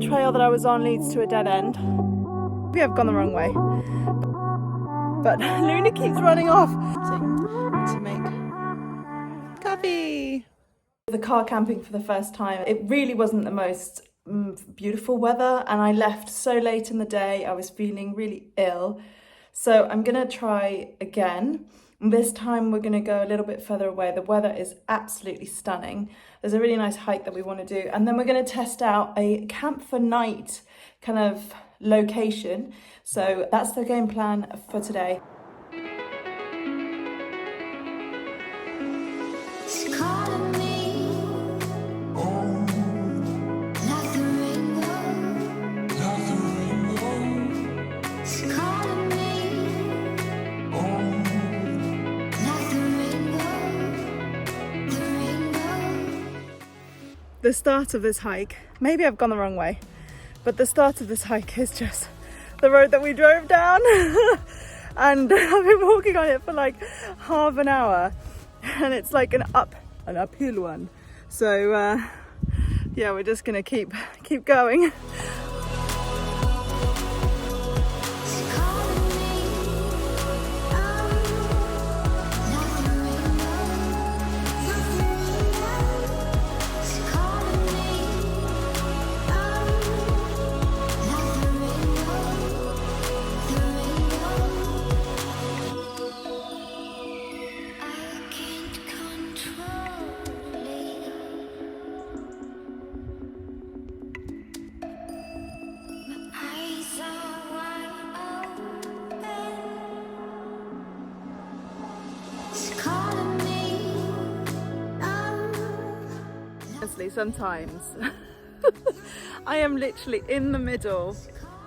trail that I was on leads to a dead end. Maybe I've gone the wrong way, but Luna keeps running off to make coffee. The car camping for the first time. It really wasn't the most beautiful weather, and I left so late in the day. I was feeling really ill, so I'm gonna try again. This time we're gonna go a little bit further away. The weather is absolutely stunning. There's a really nice hike that we want to do, and then we're going to test out a camp for night kind of location. So that's the game plan for today. The start of this hike, maybe I've gone the wrong way, but the start of this hike is just the road that we drove down and I've been walking on it for like half an hour, and it's like an uphill one. So yeah, we're just gonna keep going. Honestly, sometimes I am literally in the middle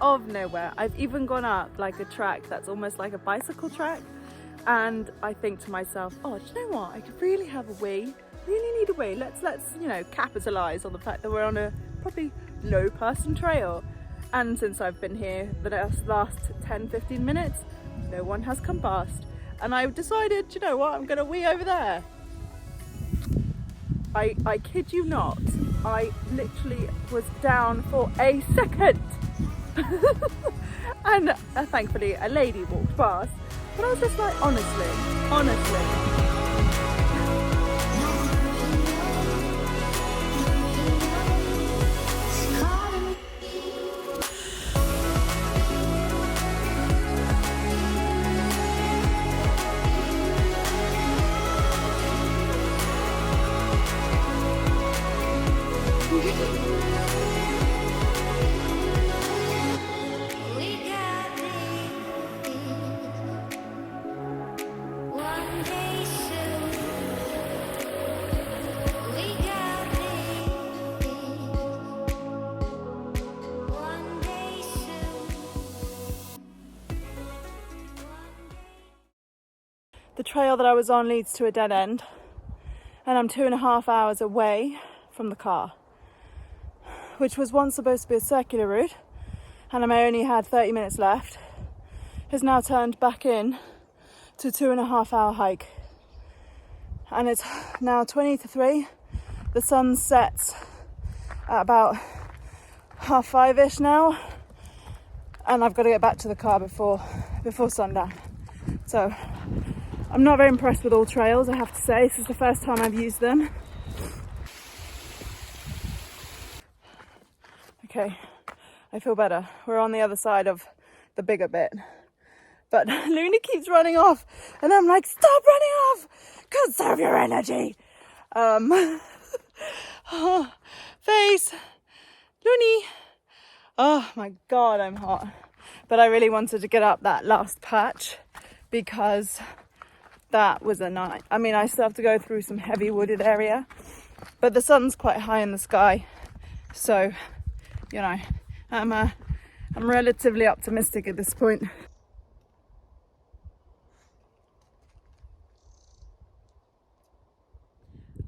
of nowhere. I've even gone up like a track that's almost like a bicycle track, and I think to myself, oh, do you know what? I could really have a wee. Really need a wee. Let's you know, capitalize on the fact that we're on a probably low person trail. And since I've been here the last 10-15 minutes, no one has come past, and I've decided, you know what, I'm gonna wee over there. I kid you not, I literally was down for a second and thankfully a lady walked past, but I was just like, honestly. The trail that I was on leads to a dead end, and I'm 2.5 hours away from the car, which was once supposed to be a circular route, and I only had 30 minutes left, has now turned back in to 2.5 hour hike. And it's now 20 to 3. The sun sets at about 5:30ish now, and I've got to get back to the car before sundown. So I'm not very impressed with all trails, I have to say. This is the first time I've used them. Okay, I feel better. We're on the other side of the bigger bit. But Luna keeps running off, and I'm like, stop running off! Conserve your energy! Face! Loony! Oh my God, I'm hot. But I really wanted to get up that last patch because that was a night. I mean, I still have to go through some heavy wooded area, but the sun's quite high in the sky, so you know, I'm relatively optimistic at this point.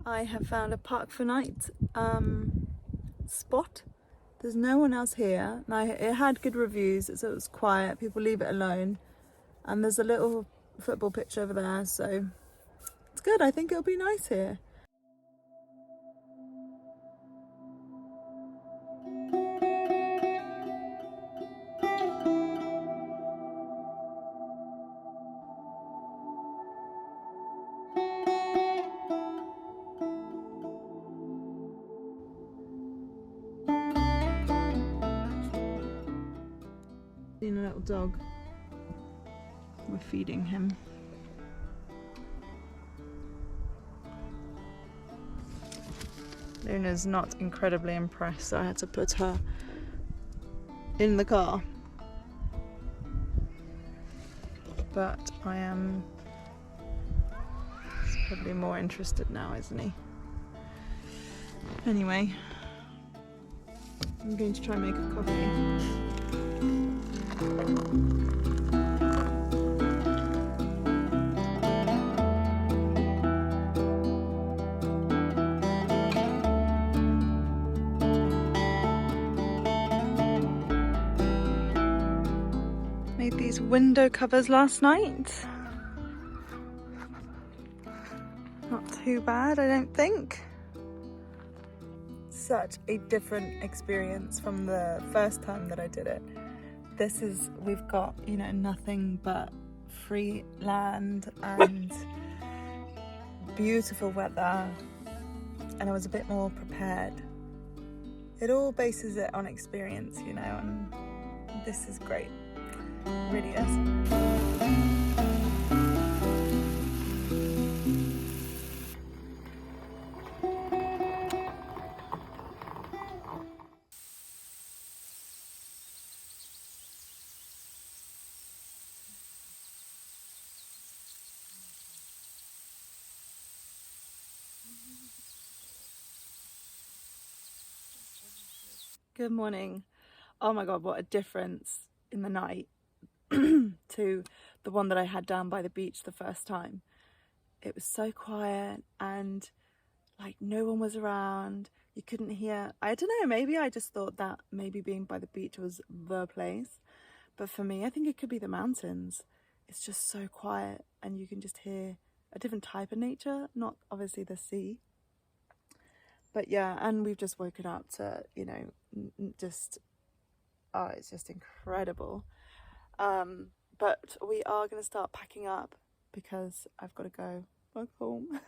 I have found a park for night spot. There's no one else here. Now, it had good reviews, so it was quiet. People leave it alone, and there's a little football pitch over there, so it's good. I think it'll be nice here. seen a little dog. We're feeding him. Luna's not incredibly impressed, so I had to put her in the car. But I am... He's probably more interested now, isn't he? Anyway, I'm going to try and make a coffee. Made these window covers last night. Not too bad, I don't think. Such a different experience from the first time that I did it. This is, we've got, you know, nothing but free land and beautiful weather, and I was a bit more prepared. It all bases it on experience, you know, and this is great. It really is. Good morning. Oh my god, what a difference in the night to the one that I had down by the beach the first time. It was so quiet and like no one was around. You couldn't hear, I don't know, maybe I just thought that maybe being by the beach was the place. But for me, I think it could be the mountains. It's just so quiet and you can just hear a different type of nature, not obviously the sea. But yeah, and we've just woken up to, you know, just, oh, it's just incredible. But we are going to start packing up because I've got to go back home.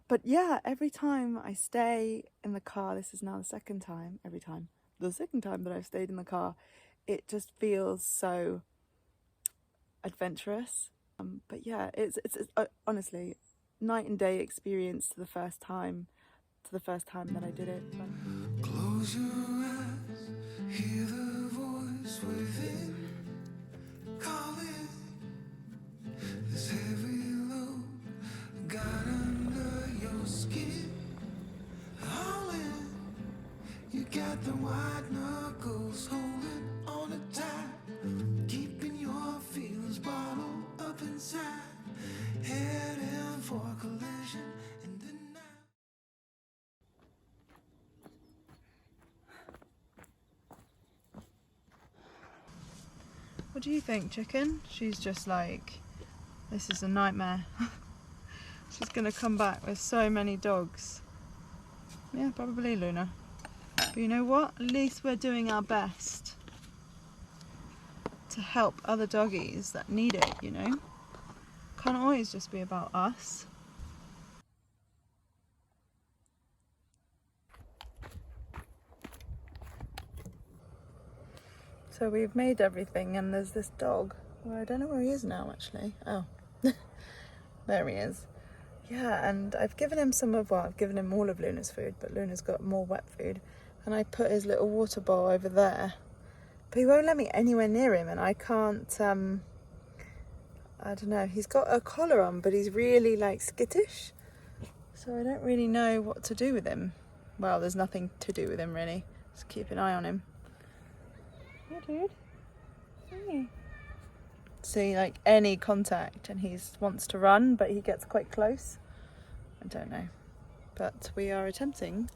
But yeah, every time I stay in the car, this is now the second time that I've stayed in the car, it just feels so adventurous. But yeah, it's honestly night and day experience to the first time that I did it. Close your eyes, hear the voice within calling. This heavy load got under your skin, howling. You got the white knuckles holding on it tight, keeping your feelings bottled up inside, heading for a collision in the night. What do you think, chicken? She's just like, this is a nightmare. She's gonna come back with so many dogs. Yeah, probably Luna. But you know what? At least we're doing our best to help other doggies that need it, you know? Can't always just be about us. So we've made everything and there's this dog. Well, I don't know where he is now actually. Oh, there he is. Yeah, and I've given him I've given him all of Luna's food, but Luna's got more wet food. And I put his little water bowl over there. But he won't let me anywhere near him and I can't, I don't know. He's got a collar on, but he's really like skittish. So I don't really know what to do with him. Well, there's nothing to do with him really. Just keep an eye on him. Hey, dude. Hey. See, like any contact and he wants to run, but he gets quite close. I don't know. But we are attempting